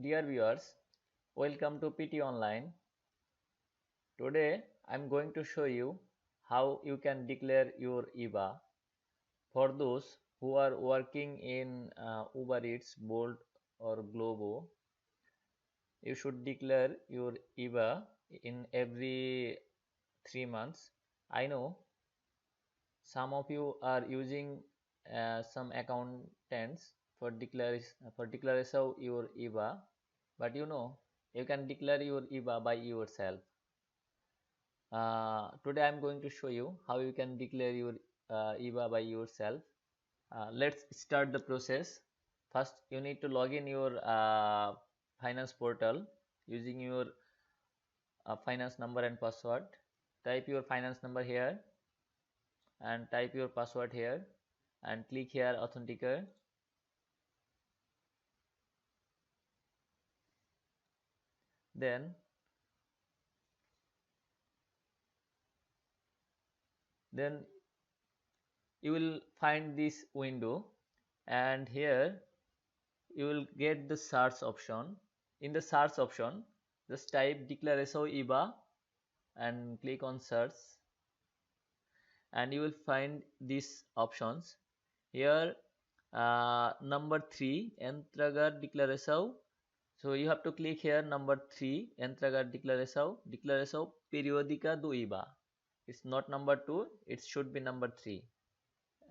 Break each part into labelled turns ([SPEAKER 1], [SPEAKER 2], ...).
[SPEAKER 1] Dear viewers, welcome to PT Online. Today I am going to show you how you can declare your IVA. For those who are working in Uber Eats, Bolt or Globo, you should declare your IVA in every 3 months. I know some of you are using some accountants for declaration of your IVA, but you can declare your IVA by yourself. Today I'm going to show you how you can declare your IVA by yourself. Let's start the process. First, you need to log in your finance portal using your finance number and password. Type your finance number here and type your password here and click here authenticate. Then then you will find this window, and here you will get the search option. In the search option, just type declaration IVA and click on search, and you will find these options. Here number 3 Entragar declaração. So you have to click here number 3 Entragar declaração periódica do IVA. It's not number 2, it should be number 3,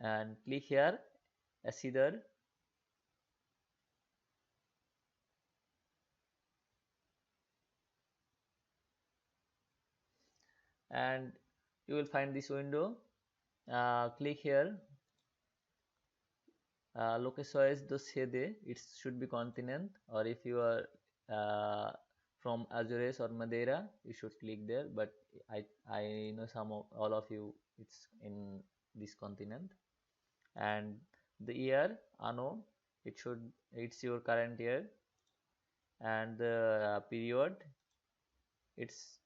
[SPEAKER 1] and click here Acidar. And you will find this window. Click here Locações do CD. It should be continent, or if you are from Azores or Madeira, you should click there, but I know all of you it's in this continent. And the year anno, it's your current year, and the period, it's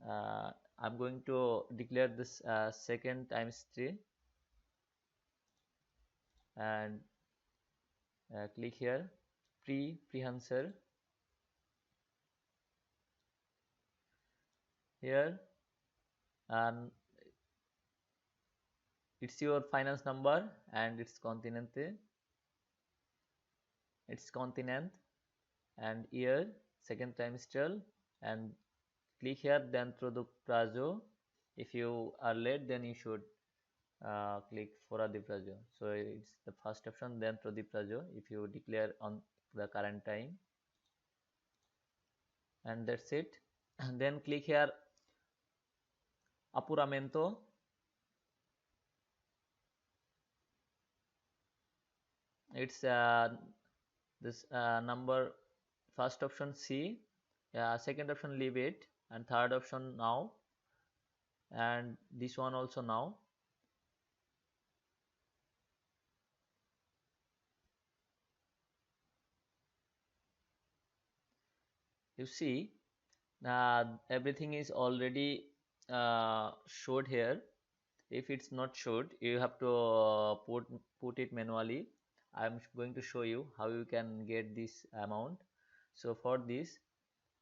[SPEAKER 1] I'm going to declare this second times 3, and click here prehensile. Here and it's your finance number and it's continent, and year second trimester, and click here then through the prazo. If you are late, then you should click fora di prazo. So it's the first option, then through the prazo if you declare on the current time, and that's it. And then click here apuramento. It's this number, first option C, second option leave it, and third option now, and this one also now. You see everything is already showed here. If it's not showed, you have to put it manually. I'm going to show you how you can get this amount. So for this,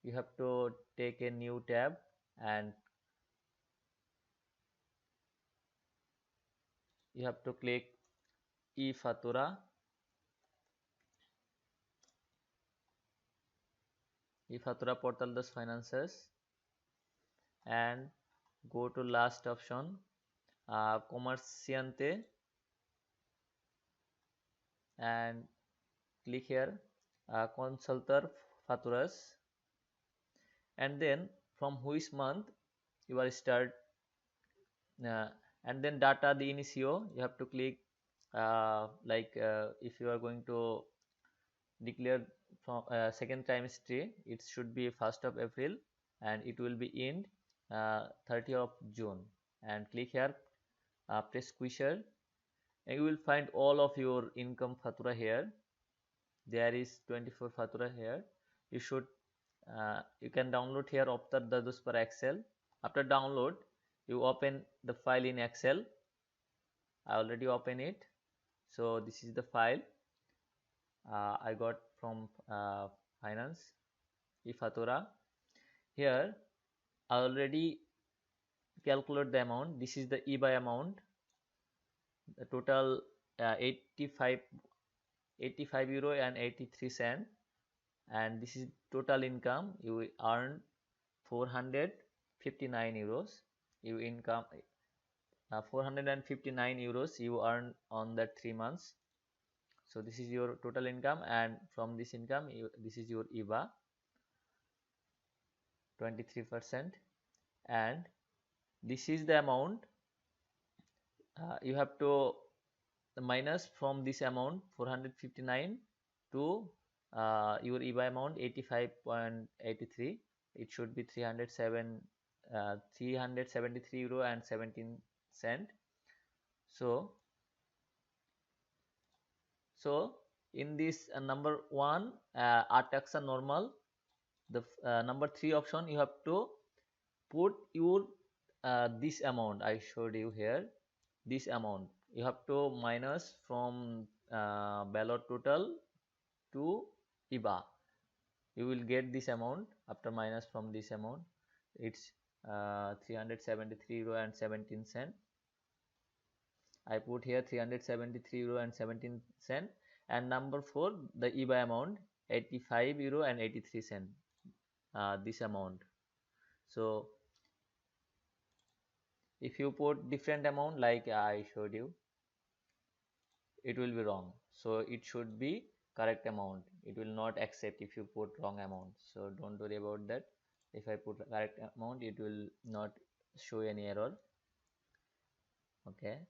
[SPEAKER 1] you have to take a new tab, and you have to click e-fatura, portal das finances, and go to last option, comerciante, and click here consultor faturas, and then from which month you are start, and then data the inicio. You have to click if you are going to declare from second trimester, it should be 1st of April and it will be end 30th of June, and click here press quisher, and you will find all of your income fatura here. There is 24 fatura here. You can download here after the per Excel. After download, you open the file in Excel. I already open it. So this is the file I got from finance, Ifatura. Here I already calculate the amount. This is the EBA amount. The total 85 euro and 83 cent, and this is total income. You earn 459 euros. You income 459 euros you earn on that 3 months. So this is your total income, and from this income this is your EBA 23%, and this is the amount you have to minus from this amount 459 to your EBA amount 85.83. It should be 373 euro and 17 cent. So in this number 1 our tax are normal. The number 3 option, you have to put your this amount I showed you here. This amount you have to minus from ballot total to EBA. You will get this amount after minus from this amount. It's 373 euro and 17 cent. I put here 373 euro and 17 cent, and number 4 the EBA amount 85 euro and 83 cent. This amount. So if you put different amount like I showed you, it will be wrong. So it should be correct amount. It will not accept if you put wrong amount. So don't worry about that. If I put correct amount, it will not show any error. Okay.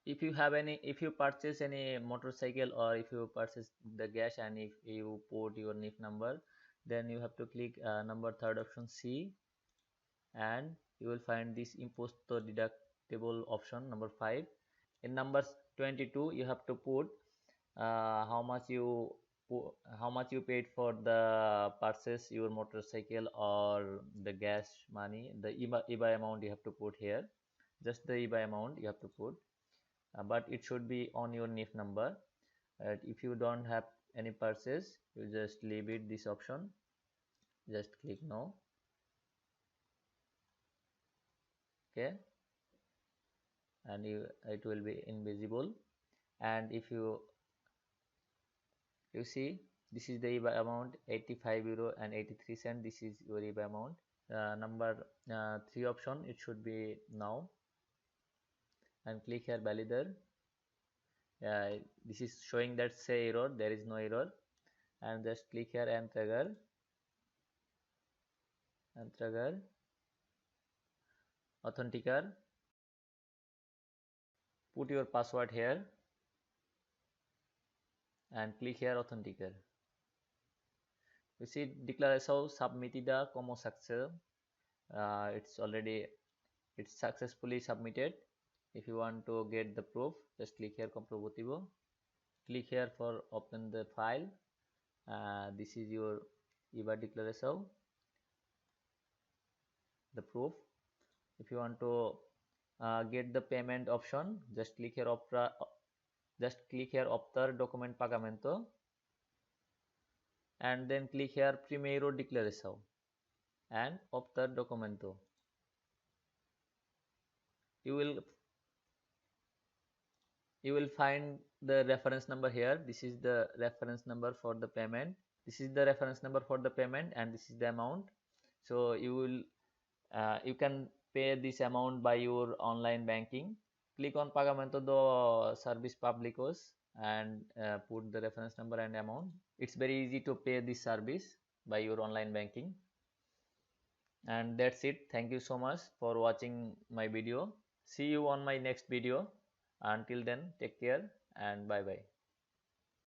[SPEAKER 1] If you have any, if you purchase any motorcycle, or if you purchase the gas, and if you put your NIF number, then you have to click number 3rd option C, and you will find this imposto deductible option number 5. In number 22 you have to put how much you paid for the purchase your motorcycle or the gas money. The EBA amount you have to put here, just the EBA amount you have to put, but it should be on your NIF number. If you don't have any purchase, you just leave it this option, just click no. Okay, and it will be invisible. And if you see, this is the EBA amount 85 euro and 83 cent. This is your EBA amount. Number 3 option, it should be now, and click here validator. This is showing that say error, there is no error, and just click here Entregar, Authenticator, put your password here, and click here Authenticator. You see declaração submitida como success. It's successfully submitted. If you want to get the proof, just click here comprovativo, click here for open the file. This is your EBA declaração, the proof. If you want to get the payment option, just click here obter document pagamento, and then click here primeiro declaração and obter documento. You will find the reference number here. This is the reference number for the payment. This is the reference number for the payment, and this is the amount. So you can pay this amount by your online banking. Click on Pagamento do Service Públicos and put the reference number and amount. It's very easy to pay this service by your online banking. And that's it. Thank you so much for watching my video. See you on my next video. Until then, take care and bye bye.